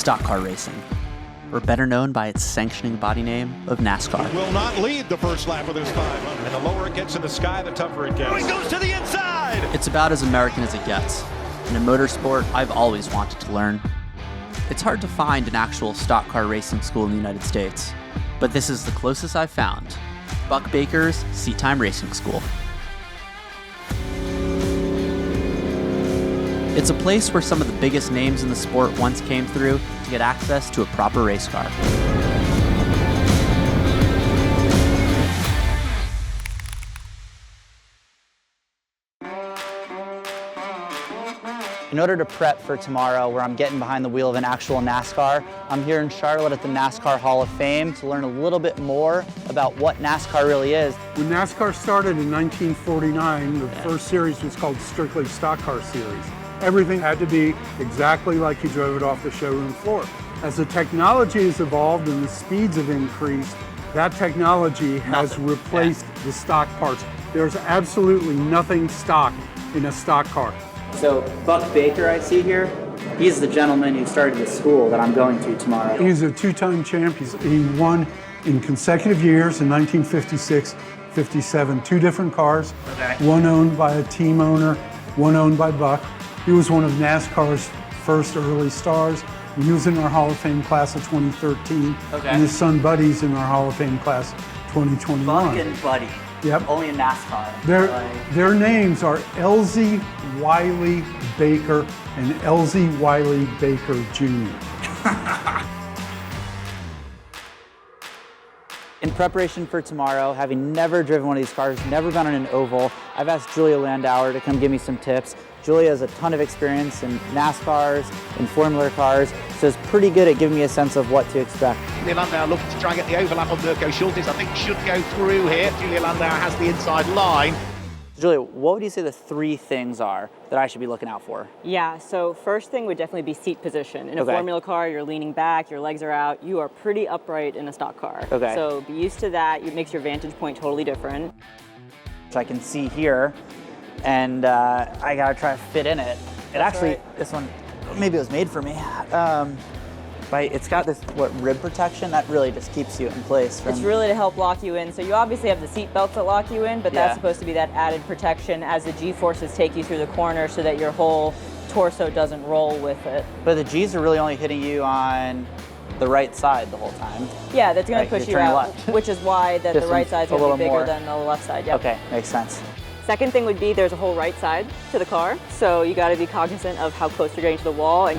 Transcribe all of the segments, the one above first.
stock car racing, or better known by its sanctioning body name of NASCAR. He will not lead the first lap of this 500. And the lower it gets in the sky, the tougher it gets. Oh, he goes to the inside! It's about as American as it gets. And in motorsport, I've always wanted to learn. It's hard to find an actual stock car racing school in the United States, but this is the closest I've found. Buck Baker's Seat Time Racing School. It's a place where some of the biggest names in the sport once came through to get access to a proper race car. In order to prep for tomorrow, where I'm getting behind the wheel of an actual NASCAR, I'm here in Charlotte at the NASCAR Hall of Fame to learn a little bit more about what NASCAR really is. When NASCAR started in 1949, the first series was called strictly Stock Car Series. Everything had to be exactly like you drove it off the showroom floor. As the technology has evolved and the speeds have increased, that technology has replaced the stock parts. There's absolutely nothing stock in a stock car. So Buck Baker I see here, he's the gentleman who started the school that I'm going to tomorrow. He's a two-time champ. He won in consecutive years in 1956, 57, two different cars, one owned by a team owner, one owned by Buck. He was one of NASCAR's first early stars. He was in our Hall of Fame class of 2013, and his son Buddy's in our Hall of Fame class 2021. Buck and Buddy. Yep. Only in NASCAR. Their names are Elzie Wiley Baker and Elzie Wiley Baker Jr. In preparation for tomorrow, having never driven one of these cars, never been on an oval, I've asked Julia Landauer to come give me some tips. Julia has a ton of experience in NASCARs, in Formula cars, so is pretty good at giving me a sense of what to expect. Julia Landauer looking to try and get the overlap on Mirko Schultes. I think should go through here. Julia Landauer has the inside line. Julia, what would you say the three things are that I should be looking out for? Yeah, so first thing would definitely be seat position. In a Formula car, you're leaning back, your legs are out, you are pretty upright in a stock car. So be used to that. It makes your vantage point totally different. Which I can see here, and I gotta try to fit in it. This one, maybe it was made for me. But it's got this, rib protection that really just keeps you in place. It's really to help lock you in. So you obviously have the seat belts that lock you in, but that's supposed to be that added protection as the G-forces take you through the corner so that your whole torso doesn't roll with it. But the G's are really only hitting you on the right side the whole time. Yeah, that's going to push you out, which is why that the right side's going to be bigger than the left side. Yep. Okay, makes sense. Second thing would be there's a whole right side to the car, so you got to be cognizant of how close you're getting to the wall, and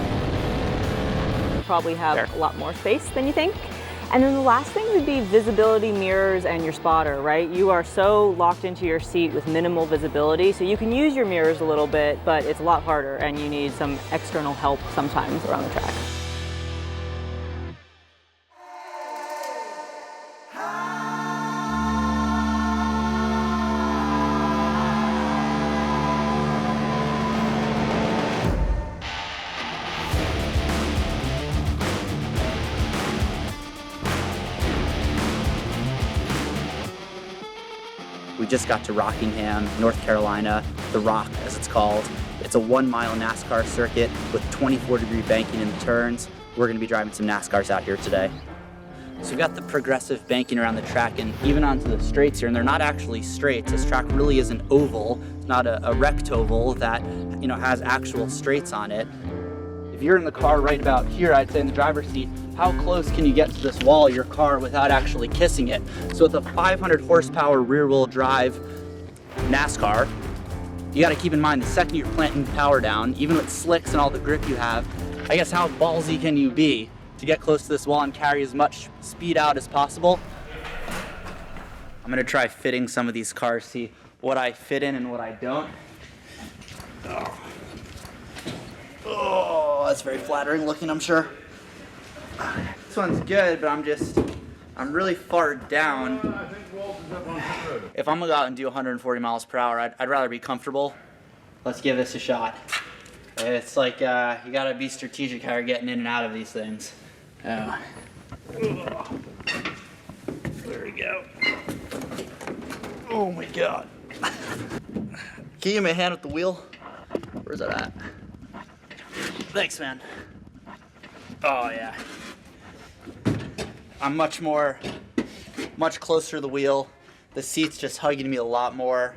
you probably have a lot more space than you think. And then the last thing would be visibility mirrors and your spotter, right? You are so locked into your seat with minimal visibility, so you can use your mirrors a little bit, but it's a lot harder and you need some external help sometimes around the track. We just got to Rockingham, North Carolina, The Rock as it's called. It's a 1 mile NASCAR circuit with 24-degree banking in the turns. We're gonna be driving some NASCARs out here today. So we've got the progressive banking around the track and even onto the straights here, and they're not actually straights. This track really is an oval, not a rectoval that has actual straights on it. If you're in the car right about here, I'd say in the driver's seat, how close can you get to this wall of your car without actually kissing it? So with a 500 horsepower rear wheel drive NASCAR, you gotta keep in mind the second you're planting power down, even with slicks and all the grip you have, I guess how ballsy can you be to get close to this wall and carry as much speed out as possible? I'm gonna try fitting some of these cars, see what I fit in and what I don't. Oh, that's very flattering looking, I'm sure. This one's good, but I'm really far down. If I'm gonna go out and do 140 miles per hour, I'd rather be comfortable. Let's give this a shot. It's like, you gotta be strategic how you're getting in and out of these things. There we go. Oh my God. Can you give me a hand with the wheel? Where's that at? Thanks, man. Oh yeah. I'm much closer to the wheel. The seat's just hugging me a lot more.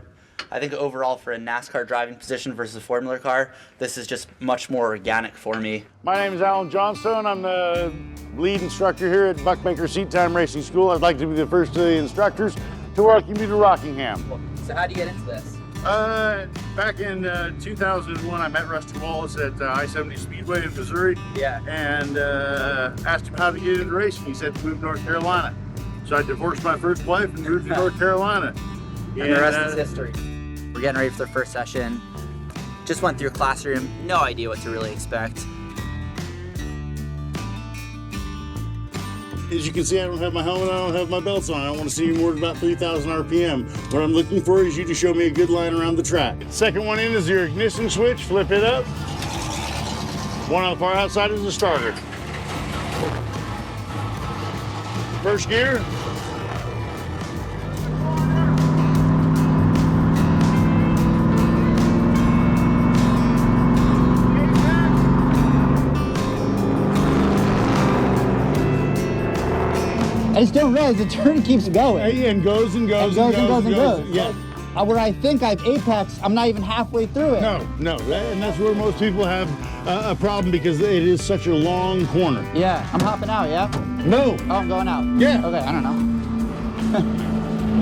I think overall for a NASCAR driving position versus a Formula car, this is just much more organic for me. My name is Alan Johnstone. I'm the lead instructor here at Buckmaker Seat Time Racing School. I'd like to be the first of the instructors to welcome you to Rockingham. So how do you get into this? Back in 2001, I met Rusty Wallace at I-70 Speedway in Missouri. Yeah. And asked him how to get into racing. He said to move to North Carolina. So I divorced my first wife and moved to North Carolina. And the rest is history. We're getting ready for the first session. Just went through a classroom, no idea what to really expect. As you can see, I don't have my helmet, I don't have my belts on. I don't want to see more than about 3,000 RPM. What I'm looking for is you to show me a good line around the track. Second one in is your ignition switch, flip it up. One on the far outside is the starter. First gear. I just don't realize the turn keeps going. And goes and goes and goes and goes. Yeah. Where I think I've apexed, I'm not even halfway through it. No, and that's where most people have a problem because it is such a long corner. Yeah, I'm hopping out, yeah? No. Oh, I'm going out. Yeah. Okay, I don't know.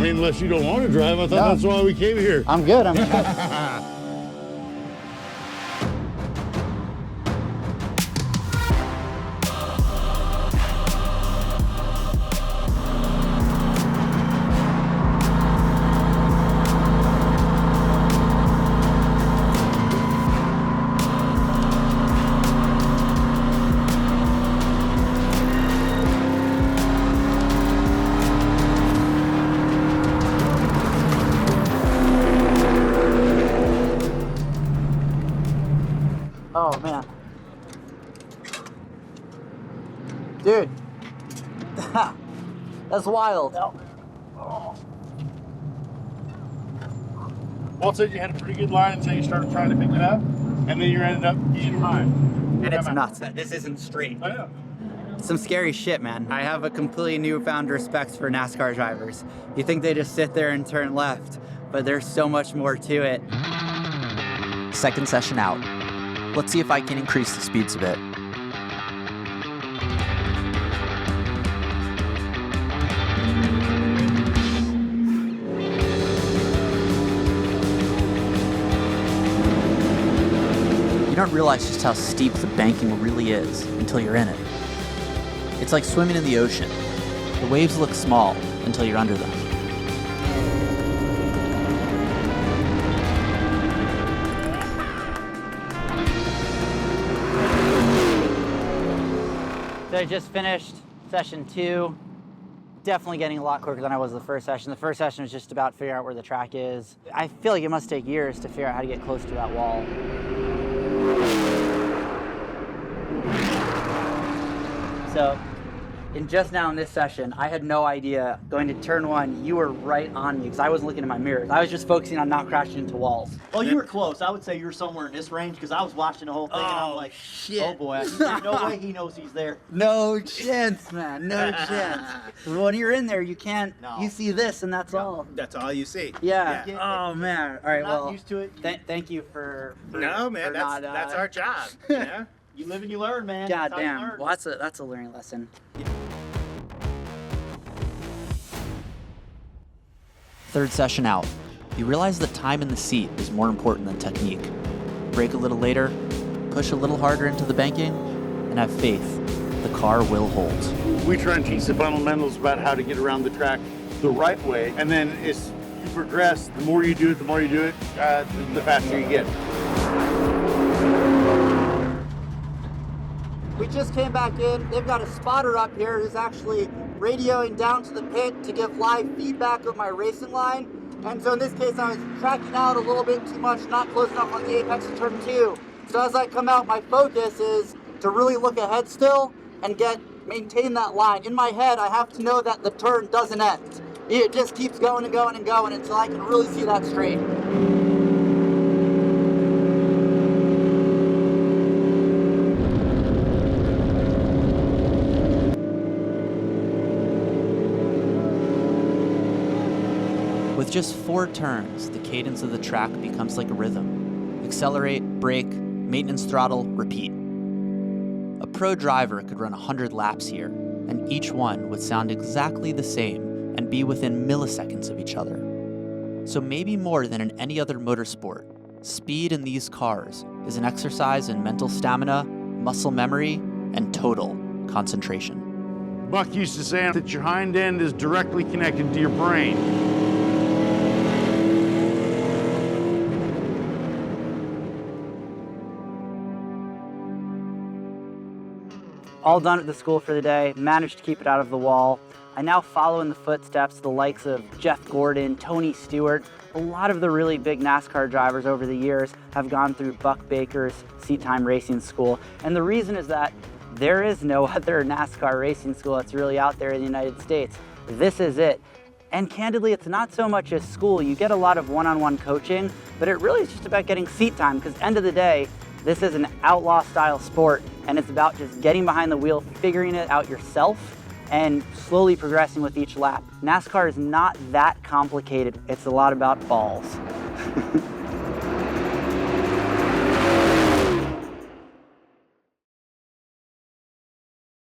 Unless you don't want to drive, I thought that's why we came here. I'm good, I'm good. Oh man. Dude. That's wild. Walt said you had a pretty good line until you started trying to pick it up, and then you ended up getting high. And it's nuts. This isn't straight. I know. Some scary shit, man. I have a completely newfound respect for NASCAR drivers. You think they just sit there and turn left, but there's so much more to it. Second session out. Let's see if I can increase the speeds a bit. You don't realize just how steep the banking really is until you're in it. It's like swimming in the ocean. The waves look small until you're under them. So I just finished session 2. Definitely getting a lot quicker than I was the first session. The first session was just about figuring out where the track is. I feel like it must take years to figure out how to get close to that wall. So, just now in this session, I had no idea going to turn 1, you were right on me because I wasn't looking in my mirrors. I was just focusing on not crashing into walls. Well, you were close. I would say you were somewhere in this range because I was watching the whole thing and I'm like, shit. Oh boy, there's no way he knows he's there. No chance, man, no chance. When you're in there, you can't, you see this and that's all. That's all you see. Yeah. Oh man. All right, Not well, used to it. Thank you for No, man, for that's not, that's our job. Yeah. You live and you learn, man. God That's how you damn. learn. Well, that's a learning lesson. Third session out. You realize that time in the seat is more important than technique. Brake a little later, push a little harder into the banking, and have faith. The car will hold. We try and teach the fundamentals about how to get around the track the right way, and then as you progress, the more you do it, the faster you get. We just came back in. They've got a spotter up here who's actually radioing down to the pit to give live feedback of my racing line. And so in this case, I was tracking out a little bit too much, not close enough on the apex of turn 2. So as I come out, my focus is to really look ahead still and maintain that line. In my head, I have to know that the turn doesn't end. It just keeps going and going and going until I can really see that straight. With just 4 turns, the cadence of the track becomes like a rhythm. Accelerate, brake, maintenance throttle, repeat. A pro driver could run 100 laps here, and each one would sound exactly the same and be within milliseconds of each other. So maybe more than in any other motorsport, speed in these cars is an exercise in mental stamina, muscle memory, and total concentration. Buck used to say that your hind end is directly connected to your brain. All done at the school for the day, managed to keep it out of the wall. I now follow in the footsteps of the likes of Jeff Gordon, Tony Stewart. A lot of the really big NASCAR drivers over the years have gone through Buck Baker's Seat Time Racing School. And the reason is that there is no other NASCAR racing school that's really out there in the United States. This is it. And candidly, it's not so much as school. You get a lot of one-on-one coaching, but it really is just about getting seat time, because end of the day, this is an outlaw style sport, and it's about just getting behind the wheel, figuring it out yourself, and slowly progressing with each lap. NASCAR is not that complicated. It's a lot about balls.